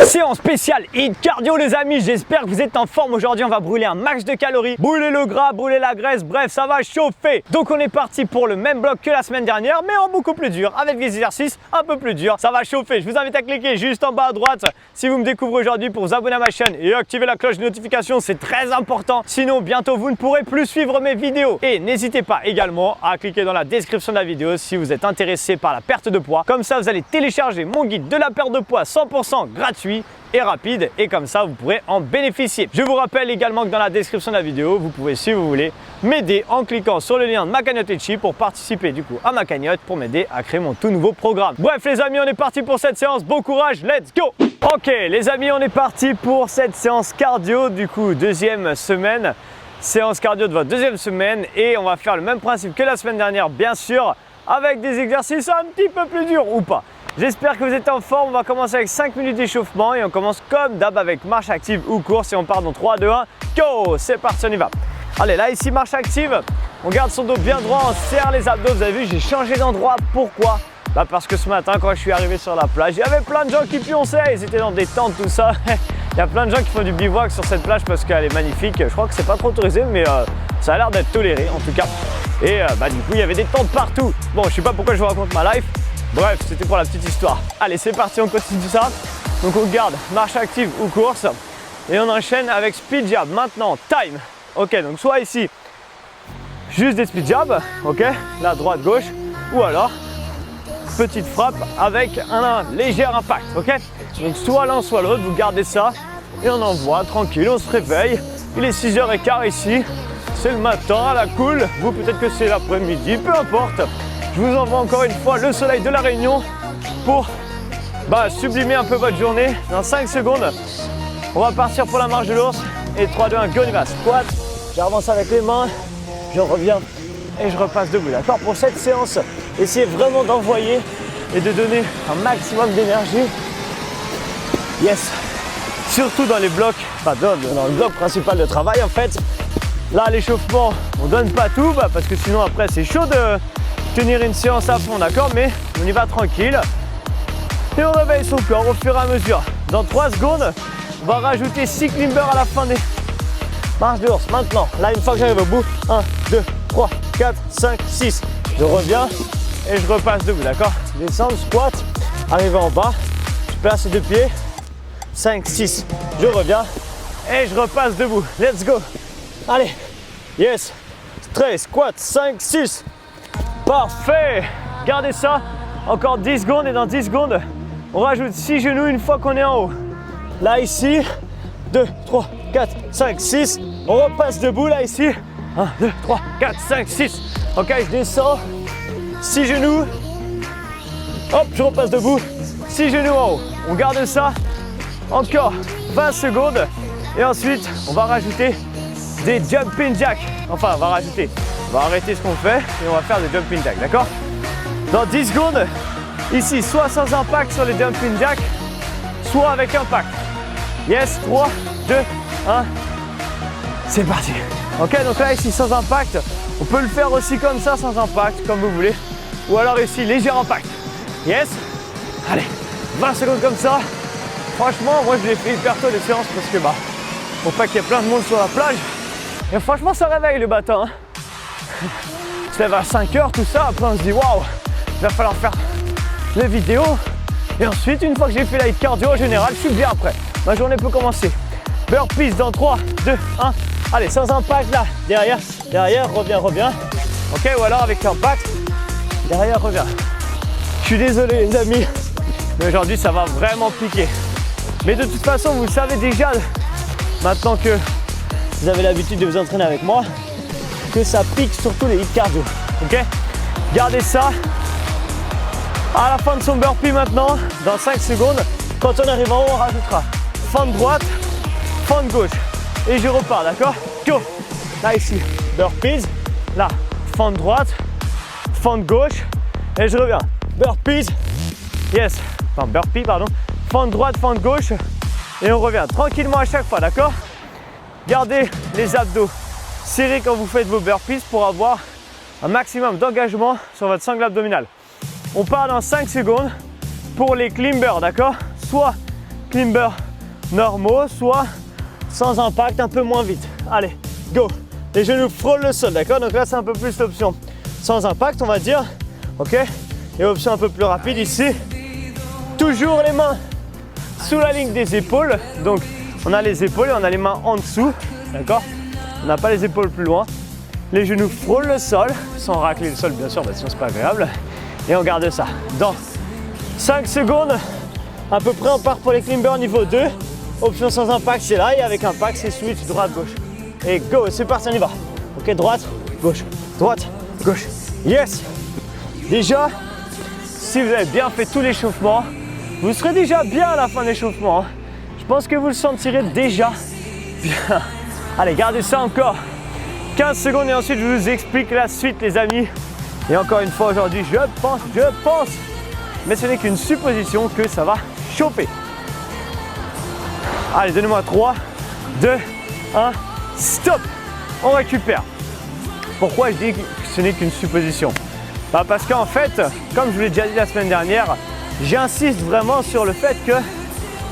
Séance spéciale hit cardio les amis, j'espère que vous êtes en forme. Aujourd'hui on va brûler un max de calories, brûler le gras, brûler la graisse, bref ça va chauffer. Donc on est parti pour le même bloc que la semaine dernière mais en beaucoup plus dur, avec des exercices un peu plus durs. Ça va chauffer, je vous invite à cliquer juste en bas à droite si vous me découvrez aujourd'hui pour vous abonner à ma chaîne et activer la cloche de notification, c'est très important. Sinon bientôt vous ne pourrez plus suivre mes vidéos. Et n'hésitez pas également à cliquer dans la description de la vidéo si vous êtes intéressé par la perte de poids. Comme ça vous allez télécharger mon guide de la perte de poids 100% gratuit et rapide et comme ça vous pourrez en bénéficier. Je vous rappelle également que dans la description de la vidéo vous pouvez, si vous voulez, m'aider en cliquant sur le lien de ma cagnotte Litchi pour participer du coup à ma cagnotte pour m'aider à créer mon tout nouveau programme. Bref les amis, on est parti pour cette séance, bon courage, let's go. Ok les amis, on est parti pour cette séance cardio, du coup deuxième semaine, séance cardio de votre deuxième semaine et on va faire le même principe que la semaine dernière bien sûr, avec des exercices un petit peu plus durs ou pas. J'espère que vous êtes en forme, on va commencer avec 5 minutes d'échauffement et on commence comme d'hab avec marche active ou course et on part dans 3, 2, 1, go, c'est parti, on y va. Allez, là ici marche active, on garde son dos bien droit, on serre les abdos, vous avez vu j'ai changé d'endroit, pourquoi? Parce que ce matin quand je suis arrivé sur la plage, il y avait plein de gens qui pionçaient, ils étaient dans des tentes tout ça. Il y a plein de gens qui font du bivouac sur cette plage parce qu'elle est magnifique, je crois que c'est pas trop autorisé mais ça a l'air d'être toléré en tout cas. Et du coup il y avait des tentes partout, bon je sais pas pourquoi je vous raconte ma life. Bref, c'était pour la petite histoire. Allez, c'est parti, on continue ça. Donc on garde marche active ou course et on enchaîne avec speed jab. Maintenant, time. Ok, donc soit ici, juste des speed jabs, ok, là droite, gauche, ou alors petite frappe avec un léger impact, ok. Donc soit l'un, soit l'autre, vous gardez ça et on envoie tranquille, on se réveille. Il est 6h15 ici, c'est le matin à la cool. Vous, peut-être que c'est l'après-midi, peu importe. Je vous envoie encore une fois le soleil de la Réunion pour sublimer un peu votre journée. Dans 5 secondes, on va partir pour la marche de l'ours. Et 3, 2, 1, go, on y va. Squat, j'avance avec les mains, je reviens et je repasse debout. D'accord? Pour cette séance, essayez vraiment d'envoyer et de donner un maximum d'énergie. Yes! Surtout dans les blocs, dans le bloc principal de travail en fait. Là, l'échauffement, on donne pas tout parce que sinon après c'est chaud de tenir une séance à fond, d'accord, mais on y va tranquille et on réveille son corps au fur et à mesure. Dans 3 secondes, on va rajouter 6 climbers à la fin des marches de l'ours. Maintenant, là une fois que j'arrive au bout, 1, 2, 3, 4, 5, 6, je reviens et je repasse debout, d'accord. Descendre, squat, arriver en bas, je place les 2 pieds, 5, 6, je reviens et je repasse debout. Let's go. Allez, yes, straight, squat, 5, 6. Parfait, gardez ça, encore 10 secondes et dans 10 secondes, on rajoute 6 genoux une fois qu'on est en haut. Là ici, 2, 3, 4, 5, 6, on repasse debout là ici, 1, 2, 3, 4, 5, 6. Ok, je descends, 6 genoux, hop, je repasse debout, 6 genoux en haut. On garde ça, encore 20 secondes et ensuite on va rajouter des jumping jacks, enfin on va arrêter ce qu'on fait et on va faire des jumping jacks, d'accord? Dans 10 secondes, ici, soit sans impact sur les jumping jacks, soit avec impact. Yes, 3, 2, 1, c'est parti. Ok, donc là ici sans impact, on peut le faire aussi comme ça sans impact, comme vous voulez. Ou alors ici, léger impact. Yes. Allez, 20 secondes comme ça. Franchement, moi je l'ai fait hyper tôt les séances parce que faut pas qu'il y ait plein de monde sur la plage. Et franchement, ça réveille le matin. On se lève à 5h, tout ça, après on se dit waouh, il va falloir faire les vidéos. Et ensuite, une fois que j'ai fait la hit cardio en général, je suis bien après. Ma journée peut commencer. Burpees dans 3, 2, 1. Allez, sans impact là, derrière, reviens. Ok, ou alors avec impact, derrière, reviens. Je suis désolé les amis, mais aujourd'hui ça va vraiment piquer. Mais de toute façon, vous le savez déjà, maintenant que vous avez l'habitude de vous entraîner avec moi, que ça pique surtout les hits cardio, ok? Gardez ça. À la fin de son burpee maintenant, dans 5 secondes, quand on arrive en haut, on rajoutera fente droite, fente gauche. Et je repars, d'accord? Go! Là ici, burpees, là, fente droite, fente gauche, et je reviens. Burpees, yes, enfin burpee, pardon, fente droite, fente gauche, et on revient tranquillement à chaque fois, d'accord? Gardez les abdos serrés quand vous faites vos burpees pour avoir un maximum d'engagement sur votre sangle abdominale. On part dans 5 secondes pour les climbers, d'accord? Soit climbers normaux, soit sans impact, un peu moins vite. Allez, go. Les genoux frôlent le sol, d'accord? Donc là, c'est un peu plus l'option sans impact, on va dire. Ok? Et option un peu plus rapide ici. Toujours les mains sous la ligne des épaules. Donc, on a les épaules et on a les mains en dessous, d'accord? On n'a pas les épaules plus loin. Les genoux frôlent le sol, sans racler le sol, bien sûr, sinon c'est pas agréable. Et on garde ça. Dans 5 secondes, à peu près, on part pour les climbers niveau 2. Option sans impact, c'est là. Et avec impact, c'est switch droite-gauche. Et go, c'est parti, on y va. Ok, droite, gauche, gauche. Yes! Déjà, si vous avez bien fait tout l'échauffement, vous serez déjà bien à la fin de l'échauffement. Je pense que vous le sentirez déjà bien. Allez, gardez ça encore 15 secondes et ensuite je vous explique la suite, les amis. Et encore une fois aujourd'hui, je pense, mais ce n'est qu'une supposition que ça va chauffer. Allez, donnez-moi 3, 2, 1, stop. On récupère. Pourquoi je dis que ce n'est qu'une supposition? Parce qu'en fait, comme je vous l'ai déjà dit la semaine dernière, j'insiste vraiment sur le fait que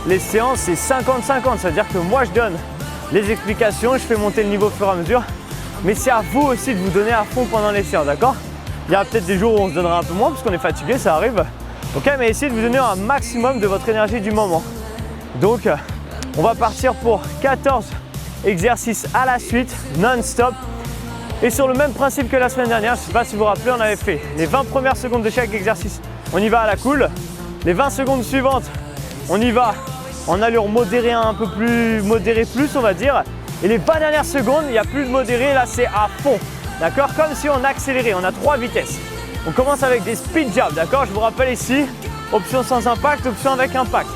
les séances c'est 50-50. C'est-à-dire que moi je donne les explications, je fais monter le niveau au fur et à mesure. Mais c'est à vous aussi de vous donner à fond pendant les séances, d'accord? Il y a peut-être des jours où on se donnera un peu moins parce qu'on est fatigué, ça arrive. Ok, mais essayez de vous donner un maximum de votre énergie du moment. Donc, on va partir pour 14 exercices à la suite, non-stop. Et sur le même principe que la semaine dernière, je ne sais pas si vous vous rappelez, on avait fait les 20 premières secondes de chaque exercice, on y va à la cool. Les 20 secondes suivantes, on y va en allure modérée, un peu plus modérée plus, on va dire. Et les 20 dernières secondes, il n'y a plus de modéré, là c'est à fond. D'accord? Comme si on accélérait, on a 3 vitesses. On commence avec des speed jabs, d'accord? Je vous rappelle ici, option sans impact, option avec impact.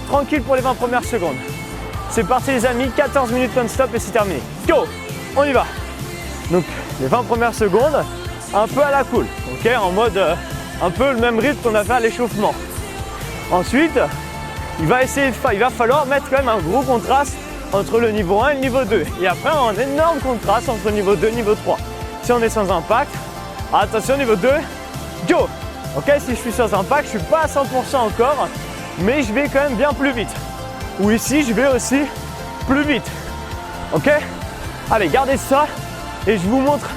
Tranquille pour les 20 premières secondes. C'est parti les amis, 14 minutes non-stop et c'est terminé. Go! On y va! Donc les 20 premières secondes, un peu à la cool, ok? En mode un peu le même rythme qu'on a fait à l'échauffement. Ensuite, il va falloir mettre quand même un gros contraste entre le niveau 1 et le niveau 2. Et après, un énorme contraste entre le niveau 2 et le niveau 3. Si on est sans impact, attention, niveau 2, go! Ok, si je suis sans impact, je ne suis pas à 100% encore, mais je vais quand même bien plus vite. Ou ici, je vais aussi plus vite. Ok? Allez, gardez ça et je vous montre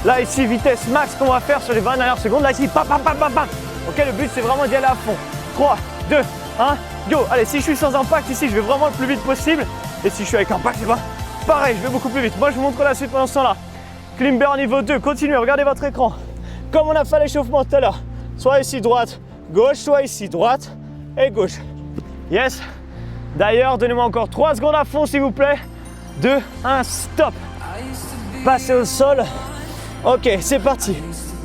là ici, vitesse max qu'on va faire sur les 20 dernières secondes. Là ici, pam, pam, pam, pam, pam. Ok, le but c'est vraiment d'y aller à fond. 3, 2, 1, go! Allez, si je suis sans impact ici, je vais vraiment le plus vite possible. Et si je suis avec impact, c'est pareil, je vais beaucoup plus vite. Moi, je vous montre la suite pendant ce temps-là. Climber niveau 2, continuez, regardez votre écran. Comme on a fait l'échauffement tout à l'heure. Soit ici droite, gauche, soit ici droite et gauche. Yes. D'ailleurs, donnez-moi encore 3 secondes à fond, s'il vous plaît. 2, 1, stop. Passez au sol. Ok, c'est parti.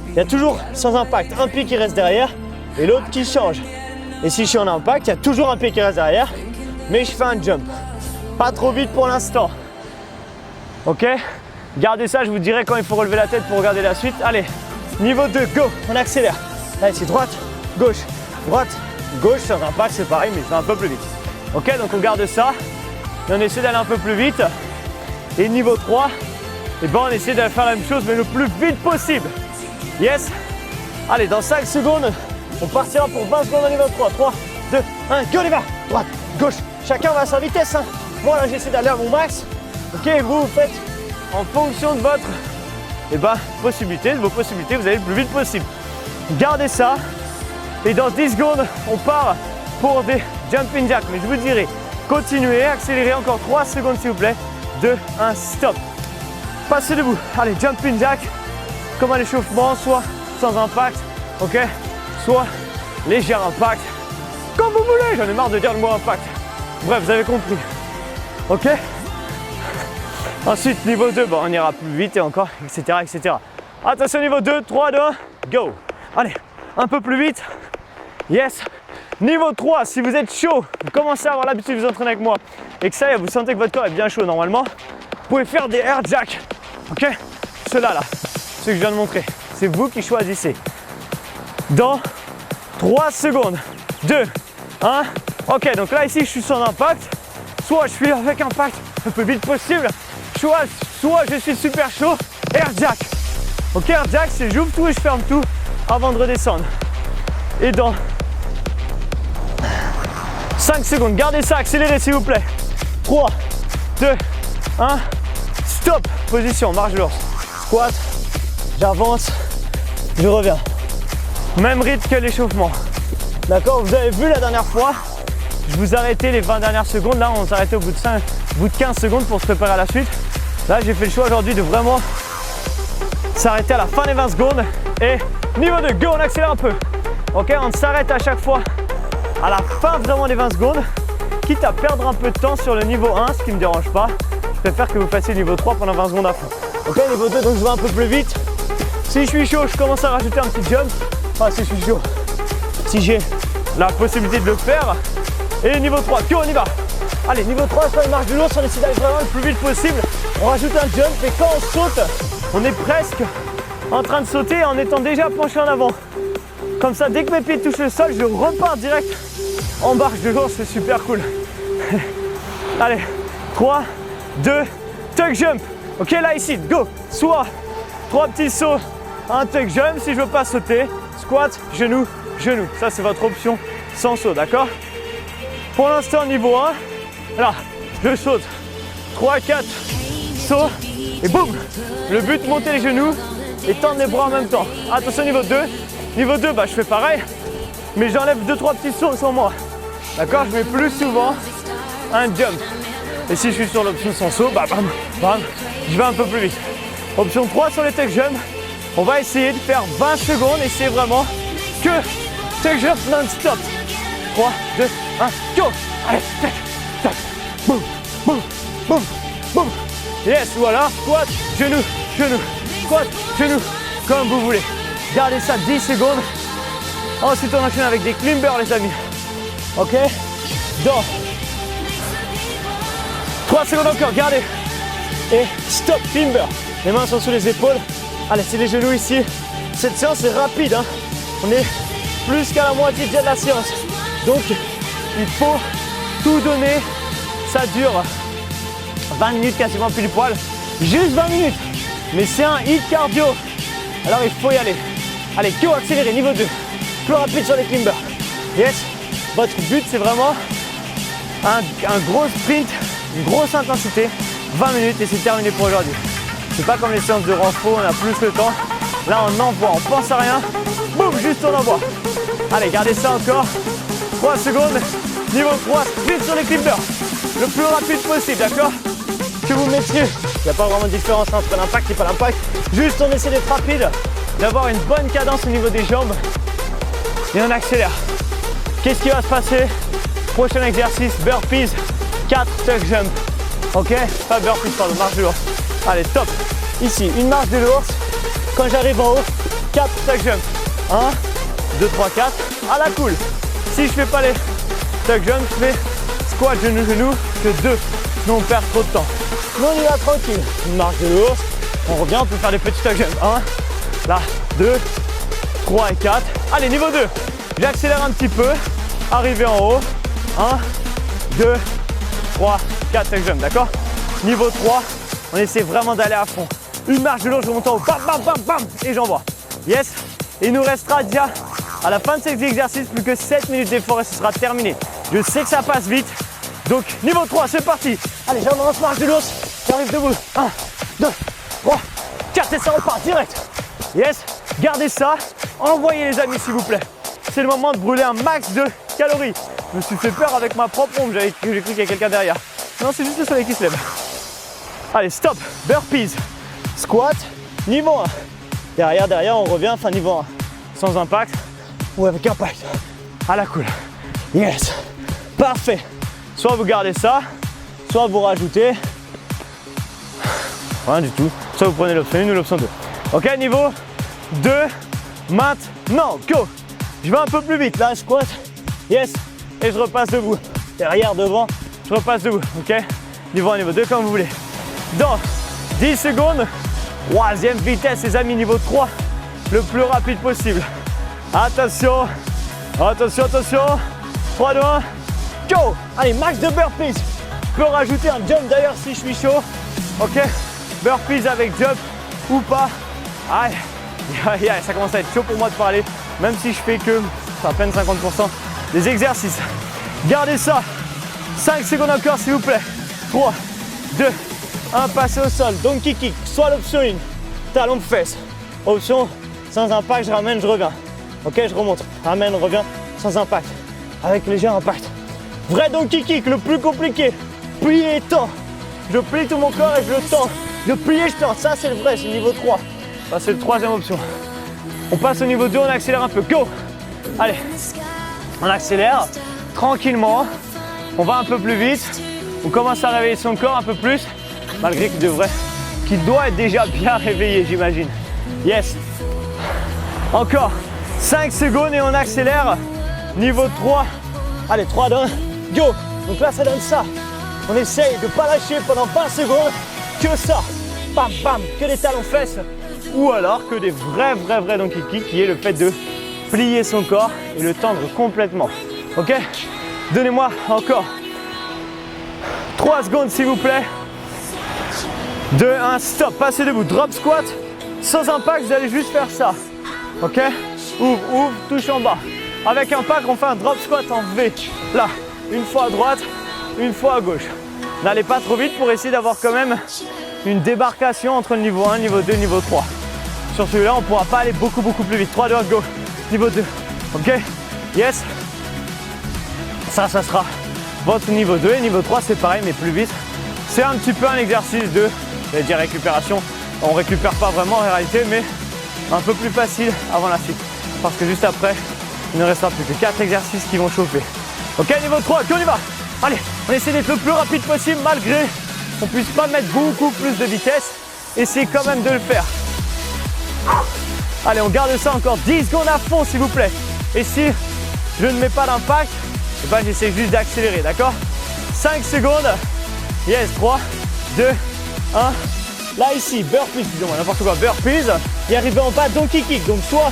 Il y a toujours sans impact un pied qui reste derrière et l'autre qui change. Et si je suis en impact, il y a toujours un pied qui reste derrière, mais je fais un jump. Pas trop vite pour l'instant. Ok? Gardez ça, je vous dirai quand il faut relever la tête pour regarder la suite. Allez, niveau 2, go, on accélère. Là, ici, droite, gauche, sans impact, c'est pareil, mais je vais un peu plus vite. Ok, donc on garde ça. Et on essaie d'aller un peu plus vite. Et niveau 3, et ben on essaie de faire la même chose, mais le plus vite possible. Yes. Allez, dans 5 secondes, on partira pour 20 secondes au niveau 3. 3, 2, 1, go les gars. Droite, gauche, chacun va à sa vitesse. Hein. Moi là, j'essaie d'aller à mon max. Ok, vous faites en fonction de votre possibilité, de vos possibilités, vous allez le plus vite possible. Gardez ça. Et dans 10 secondes, on part pour des jumping jacks. Mais je vous dirai, continuez, accélérez encore 3 secondes s'il vous plaît. 2, 1, stop. Passez debout. Allez, jumping jack, comme à l'échauffement, soit sans impact, ok, soit léger impact, comme vous voulez. J'en ai marre de dire le mot impact. Bref, vous avez compris. Ok. Ensuite, niveau 2, on ira plus vite et encore, etc., etc. Attention, niveau 2, 3, 2, 1, go. Allez, un peu plus vite. Yes. Niveau 3, si vous êtes chaud, vous commencez à avoir l'habitude de vous entraîner avec moi et que ça y est, vous sentez que votre corps est bien chaud normalement, vous pouvez faire des air jacks. Ok? Ceux-là, ceux que je viens de montrer, c'est vous qui choisissez. Dans 3 secondes, 2, 1. Ok, donc là ici, je suis sans impact. Soit je suis avec impact le plus vite possible, soit je suis super chaud, air jack. Ok, air jack, c'est j'ouvre tout et je ferme tout avant de redescendre. Et dans 5 secondes, gardez ça, accélérez s'il vous plaît. 3, 2, 1, stop. Position, marche de l'ours. Squat, j'avance, je reviens. Même rythme que l'échauffement. D'accord, vous avez vu la dernière fois, je vous arrêtais les 20 dernières secondes. Là, on s'arrêtait au bout de 15 secondes pour se préparer à la suite. Là, j'ai fait le choix aujourd'hui de vraiment s'arrêter à la fin des 20 secondes. Et niveau 2, go, on accélère un peu. Ok, on s'arrête à chaque fois à la fin vraiment des 20 secondes. Quitte à perdre un peu de temps sur le niveau 1, ce qui ne me dérange pas. Je préfère que vous fassiez le niveau 3 pendant 20 secondes à fond. Ok, niveau 2, donc je vais un peu plus vite. Si je suis chaud, je commence à rajouter un petit jump. Enfin, si je suis chaud, si j'ai la possibilité de le faire. Et niveau 3, go, on y va. Allez, niveau 3, sur les marches de l'ours, on essaie d'aller vraiment le plus vite possible. On rajoute un jump et quand on saute, on est presque en train de sauter en étant déjà penché en avant. Comme ça, dès que mes pieds touchent le sol, je repars direct en marche de l'ours, c'est super cool. Allez, 3, 2, tuck jump. Ok, là ici, go. Soit 3 petits sauts, un tuck jump si je veux pas sauter. Squat, genou, genou. Ça, c'est votre option sans saut, d'accord? Pour l'instant, niveau 1, là, je saute. 3, 4 sauts et boum. Le but, monter les genoux et tendre les bras en même temps. Attention, niveau 2. Niveau 2, bah, je fais pareil, mais j'enlève 2-3 petits sauts sur moi. D'accord? Je mets plus souvent un jump. Et si je suis sur l'option sans saut, bah, bam, bam, je vais un peu plus vite. Option 3 sur les tuck jump. On va essayer de faire 20 secondes et c'est vraiment que tuck jump non-stop. 3, 2, 1, go! Allez, tac, tac, boum, boum, boum, boum. Yes, voilà, squat, genou, genou, squat, genou, comme vous voulez. Gardez ça 10 secondes. Ensuite, on enchaîne avec des climbers, les amis. Ok? Dans 3 secondes encore, gardez. Et stop, climber. Les mains sont sous les épaules. Allez, c'est les genoux ici. Cette séance est rapide, hein. On est plus qu'à la moitié de la séance. Donc, il faut tout donner. Ça dure 20 minutes quasiment pile poil. Juste 20 minutes. Mais c'est un hit cardio. Alors, il faut y aller. Allez, go, accéléré, niveau 2. Plus rapide sur les climbers. Yes. Votre but, c'est vraiment un gros sprint, une grosse intensité. 20 minutes et c'est terminé pour aujourd'hui. C'est pas comme les séances de renfort, on a plus le temps. Là, on envoie, on pense à rien. Boum, juste on envoie. Allez, gardez ça encore. 3 secondes. Niveau 3, sprint sur les climbers. Le plus rapide possible, d'accord? Que vous mettiez. Il n'y a pas vraiment de différence entre l'impact et pas l'impact. Juste, on essaie d'être rapide, d'avoir une bonne cadence au niveau des jambes. Et on accélère. Qu'est-ce qui va se passer? Prochain exercice, burpees, 4 tuck jump. Ok? Pas burpees, pardon, marche de l'ours. Allez, stop. Ici, une marche de l'ours. Quand j'arrive en haut, 4 tuck jump. 1, 2, 3, 4. À la cool. Si je fais pas les tuck jump, je fais squat, genou, genou, que 2. Sinon, on perd trop de temps. Mais on y va tranquille. Une marche de l'ours. On revient, on peut faire des petits tuck jump. 1, là, 2, 3 et 4. Allez, niveau 2. J'accélère un petit peu. Arrivé en haut. 1, 2, 3, 4 tuck jump, d'accord? Niveau 3, on essaie vraiment d'aller à fond. Une marche de l'eau, je remonte en haut, bam, bam, bam, bam, et j'envoie. Yes. Et il nous restera déjà, à la fin de cet exercice, plus que 7 minutes d'effort et ce sera terminé. Je sais que ça passe vite. Donc, niveau 3, c'est parti. Allez, j'avance, marche de l'ours. J'arrive debout. 1, 2, 3, 4 et ça repart direct. Yes. Gardez ça. Envoyez les amis, s'il vous plaît. C'est le moment de brûler un max de calories. Je me suis fait peur avec ma propre ombre. J'ai cru qu'il y a quelqu'un derrière. Non, c'est juste le soleil qui se lève. Allez, stop. Burpees. Squat. Niveau 1. Derrière, on revient. Enfin, niveau 1. Sans impact ou avec impact. À la cool. Yes. Parfait. Soit vous gardez ça, soit vous rajoutez rien du tout. Soit vous prenez l'option 1 ou l'option 2. Ok, niveau 2. Maintenant, go. Je vais un peu plus vite. Là, squat. Yes. Et je repasse debout. Derrière, devant, je repasse debout. Ok. Niveau 1, niveau 2, comme vous voulez. Dans 10 secondes. Troisième vitesse, les amis, niveau 3. Le plus rapide possible. Attention. Attention, attention. 3, 2, 1. Go. Allez, max de burpees. Je peux rajouter un jump d'ailleurs si je suis chaud. Ok. Burpees avec jump ou pas. Aïe. Ça commence à être chaud pour moi de parler. Même si je fais que à peine 50% des exercices. Gardez ça. 5 secondes encore s'il vous plaît. 3, 2, 1, passez au sol. Donkey kick, soit l'option 1, talon de fesse. Option sans impact, je ramène, je reviens. Ok, je remonte, ramène, reviens, sans impact. Avec léger impact. Vrai donkey kick, le plus compliqué. Plier et tend. Je plie tout mon corps et je le tends. Je plie et je tends. Ça c'est le vrai, c'est le niveau 3. Ça c'est le troisième option. On passe au niveau 2, on accélère un peu. Go! Allez, on accélère tranquillement. On va un peu plus vite. On commence à réveiller son corps un peu plus. Malgré qu'il doit être déjà bien réveillé, j'imagine. Yes. Encore 5 secondes et on accélère. Niveau 3. Allez, 3, 2, 1. Go! Donc là, ça donne ça. On essaye de ne pas lâcher pendant 20 secondes. Que ça. Bam, bam. Que des talons fesses. Ou alors que des vrais donkey kick, qui est le fait de plier son corps et le tendre complètement. Ok? Donnez-moi encore 3 secondes s'il vous plaît. 2, 1, stop. Passez debout. Drop squat. Sans impact, vous allez juste faire ça. Ok? Ouvre, touche en bas. Avec impact, on fait un drop squat en V. Là, une fois à droite, une fois à gauche. N'allez pas trop vite pour essayer d'avoir quand même une débarcation entre le niveau 1, niveau 2, niveau 3. Sur celui-là, on ne pourra pas aller beaucoup plus vite. 3, 2, 1, go. Niveau 2. Ok? Yes. Ça sera votre niveau 2 et niveau 3, c'est pareil, mais plus vite. C'est un petit peu un exercice de, j'allais dire récupération. On ne récupère pas vraiment en réalité, mais un peu plus facile avant la suite. Parce que juste après, il ne restera plus que 4 exercices qui vont chauffer. Ok, niveau 3, on y va. Allez, on essaie d'être le plus rapide possible malgré qu'on ne puisse pas mettre beaucoup plus de vitesse. Essayez quand même de le faire. Allez, on garde ça encore 10 secondes à fond s'il vous plaît. Et si je ne mets pas d'impact, eh ben, j'essaie juste d'accélérer, d'accord? 5 secondes. Yes, 3, 2, 1. Là ici, burpees, excusez-moi, n'importe quoi, burpees. Et arrivé en bas, donkey kick. Donc soit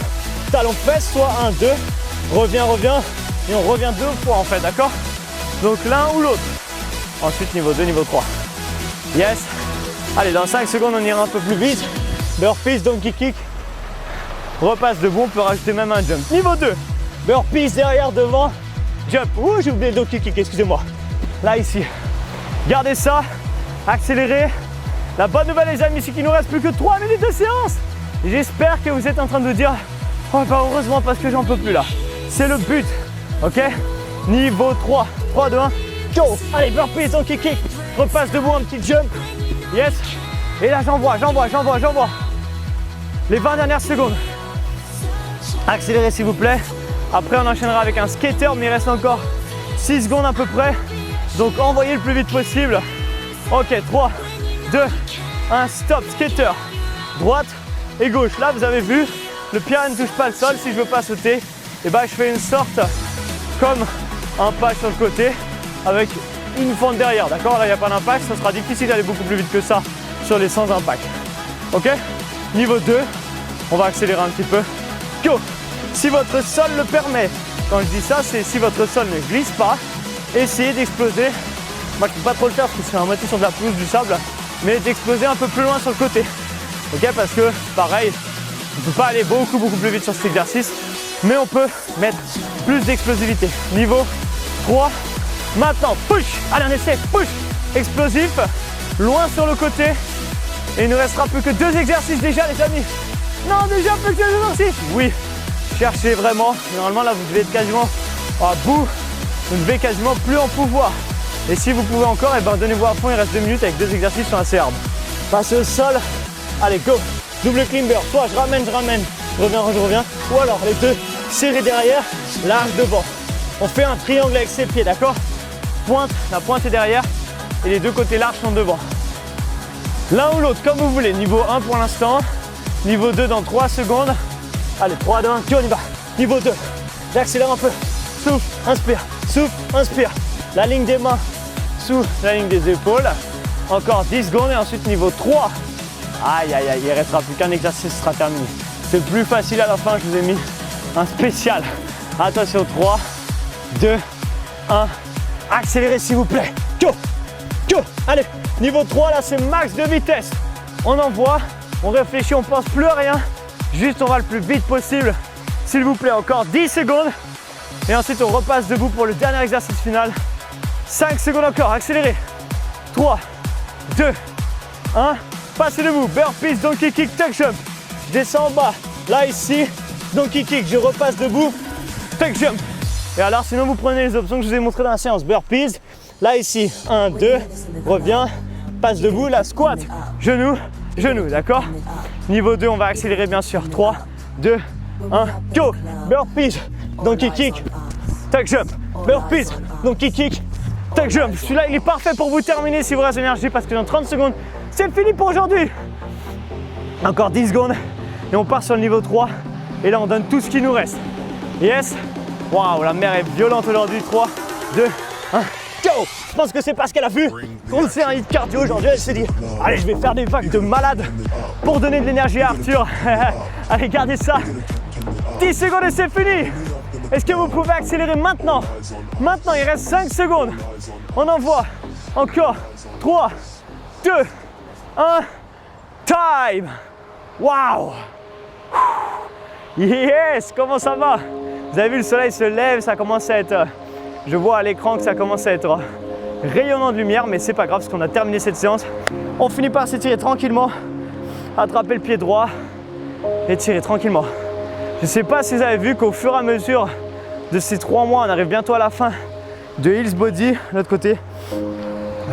talon de fesse, soit 1, 2. Reviens. Et on revient 2 fois en fait, d'accord? Donc l'un ou l'autre. Ensuite, niveau 2, niveau 3. Yes. Allez, dans 5 secondes, on ira un peu plus vite. Burpees, donkey kick. Repasse debout, on peut rajouter même un jump. Niveau 2. Burpees derrière, devant. Jump. Ouh, j'ai oublié le donkey kick, excusez-moi. Là, ici. Gardez ça. Accélérez. La bonne nouvelle, les amis, c'est qu'il nous reste plus que 3 minutes de séance. Et j'espère que vous êtes en train de vous dire, oh, bah heureusement, parce que j'en peux plus là. C'est le but. Ok? Niveau 3. 3, 2, 1. Go. Allez, burpees, donkey kick. Repasse debout, un petit jump. Yes. Et là, j'envoie. Les 20 dernières secondes. Accélérez, s'il vous plaît. Après, on enchaînera avec un skater, mais il reste encore 6 secondes à peu près. Donc, envoyez le plus vite possible. Ok, 3, 2, 1, stop, skater. Droite et gauche. Là, vous avez vu, le pied ne touche pas le sol. Si je ne veux pas sauter, et ben, je fais une sorte comme un pas sur le côté avec une fente derrière. D'accord? Là, il n'y a pas d'impact. Ça sera difficile d'aller beaucoup plus vite que ça sur les sans impact. Ok? Niveau 2, on va accélérer un petit peu. Go! Si votre sol le permet. Quand je dis ça, c'est si votre sol ne glisse pas, essayez d'exploser. Moi, je ne peux pas trop le faire parce que c'est à moitié sur de la pelouse, du sable, mais d'exploser un peu plus loin sur le côté. Ok? Parce que, pareil, on ne peut pas aller beaucoup plus vite sur cet exercice, mais on peut mettre plus d'explosivité. Niveau 3, maintenant, push! Allez, on essaie, push! Explosif, loin sur le côté. Et il ne restera plus que 2 exercices déjà, les amis. Non, déjà plus que 2 exercices. Oui, cherchez vraiment. Normalement, là, vous devez être quasiment à bout. Vous ne devez quasiment plus en pouvoir. Et si vous pouvez encore, eh ben, donnez-vous à fond. Il reste 2 minutes avec 2 exercices qui sont assez hard. Passez au sol. Allez, go. Double climber. Soit je ramène. Je reviens. Ou alors les deux serrés derrière, large devant. On fait un triangle avec ses pieds, d'accord? La pointe est derrière et les deux côtés larges sont devant. L'un ou l'autre, comme vous voulez. Niveau 1 pour l'instant. Niveau 2 dans 3 secondes. Allez, 3, 2, 1, on y va. Niveau 2. J'accélère un peu. Souffle, inspire. La ligne des mains sous la ligne des épaules. Encore 10 secondes et ensuite niveau 3. Aïe, il ne restera plus qu'un exercice, ce sera terminé. C'est plus facile à la fin, je vous ai mis un spécial. Attention, 3, 2, 1. Accélérez s'il vous plaît. Go. Allez, niveau 3, là c'est max de vitesse. On envoie, on réfléchit, on pense plus à rien. Juste on va le plus vite possible. S'il vous plaît, encore 10 secondes. Et ensuite, on repasse debout pour le dernier exercice final. 5 secondes encore, accélérez. 3, 2, 1. Passez debout, burpees, donkey kick, tuck jump. Je descends en bas, là ici, donkey kick, je repasse debout, tuck jump. Et alors sinon vous prenez les options que je vous ai montrées dans la séance. Burpees, là ici, 1, 2, reviens, passe debout, là squat, genou, genou, d'accord? Niveau 2, on va accélérer bien sûr. 3, 2, 1, go. Burpees, donkey kick, tuck jump, burpees, donkey kick, tuck jump. Celui-là, il est parfait pour vous terminer si vous restez énergie parce que dans 30 secondes, c'est fini pour aujourd'hui. Encore 10 secondes et on part sur le niveau 3. Et là, on donne tout ce qui nous reste. Yes. Waouh, la mer est violente aujourd'hui. 3, 2, 1, go. Je pense que c'est parce qu'elle a vu qu'on sait un hit cardio aujourd'hui. Elle s'est dit, allez, je vais faire des vagues de malade pour donner de l'énergie à Arthur. Allez, gardez ça. 10 secondes et c'est fini. Est-ce que vous pouvez accélérer maintenant? Maintenant, il reste 5 secondes. On envoie. Encore 3, 2, 1. Time. Waouh. Yes. Comment ça va? Vous avez vu, le soleil se lève, ça commence à être... Je vois à l'écran que ça commence à être rayonnant de lumière, mais c'est pas grave parce qu'on a terminé cette séance. On finit par s'étirer tranquillement, attraper le pied droit et tirer tranquillement. Je ne sais pas si vous avez vu qu'au fur et à mesure de ces 3 mois, on arrive bientôt à la fin de Hills Body, de l'autre côté.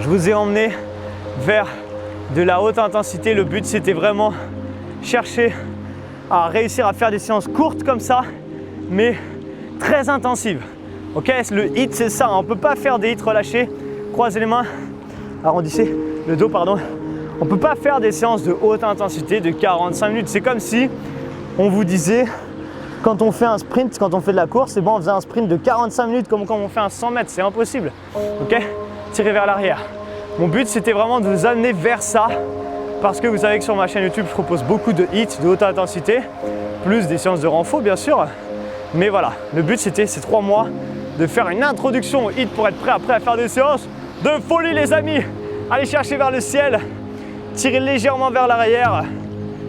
Je vous ai emmené vers de la haute intensité. Le but, c'était vraiment chercher à réussir à faire des séances courtes comme ça, mais très intensives. Ok, le hit, c'est ça. On ne peut pas faire des hits relâchés. Croisez les mains, arrondissez le dos, pardon. On ne peut pas faire des séances de haute intensité de 45 minutes. C'est comme si on vous disait, quand on fait un sprint, quand on fait de la course, c'est bon, on faisait un sprint de 45 minutes comme quand on fait un 100 mètres. C'est impossible. Ok, tirez vers l'arrière. Mon but, c'était vraiment de vous amener vers ça parce que vous savez que sur ma chaîne YouTube, je propose beaucoup de hits de haute intensité, plus des séances de renfort, bien sûr. Mais voilà, le but, c'était ces 3 mois de faire une introduction au hit pour être prêt après à faire des séances de folie, les amis. Allez chercher vers le ciel, tirez légèrement vers l'arrière.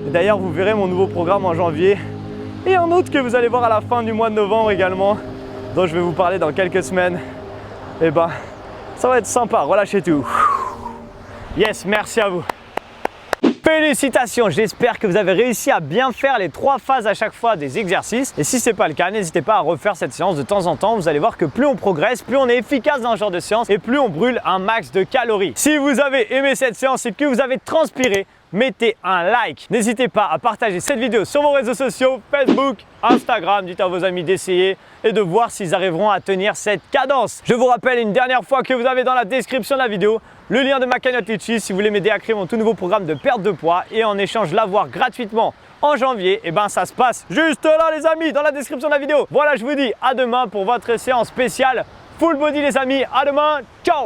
D'ailleurs, vous verrez mon nouveau programme en janvier et un autre que vous allez voir à la fin du mois de novembre également, dont je vais vous parler dans quelques semaines. Et ben, ça va être sympa, relâchez tout. Yes, merci à vous. Félicitations, j'espère que vous avez réussi à bien faire les 3 phases à chaque fois des exercices. Et si ce n'est pas le cas, n'hésitez pas à refaire cette séance de temps en temps. Vous allez voir que plus on progresse, plus on est efficace dans ce genre de séance et plus on brûle un max de calories. Si vous avez aimé cette séance et que vous avez transpiré, mettez un like. N'hésitez pas à partager cette vidéo sur vos réseaux sociaux, Facebook, Instagram. Dites à vos amis d'essayer et de voir s'ils arriveront à tenir cette cadence. Je vous rappelle une dernière fois que vous avez dans la description de la vidéo le lien de ma cagnotte Litchi si vous voulez m'aider à créer mon tout nouveau programme de perte de poids et en échange l'avoir gratuitement en janvier. Et ben ça se passe juste là les amis, dans la description de la vidéo. Voilà, je vous dis à demain pour votre séance spéciale Full Body les amis. À demain, ciao.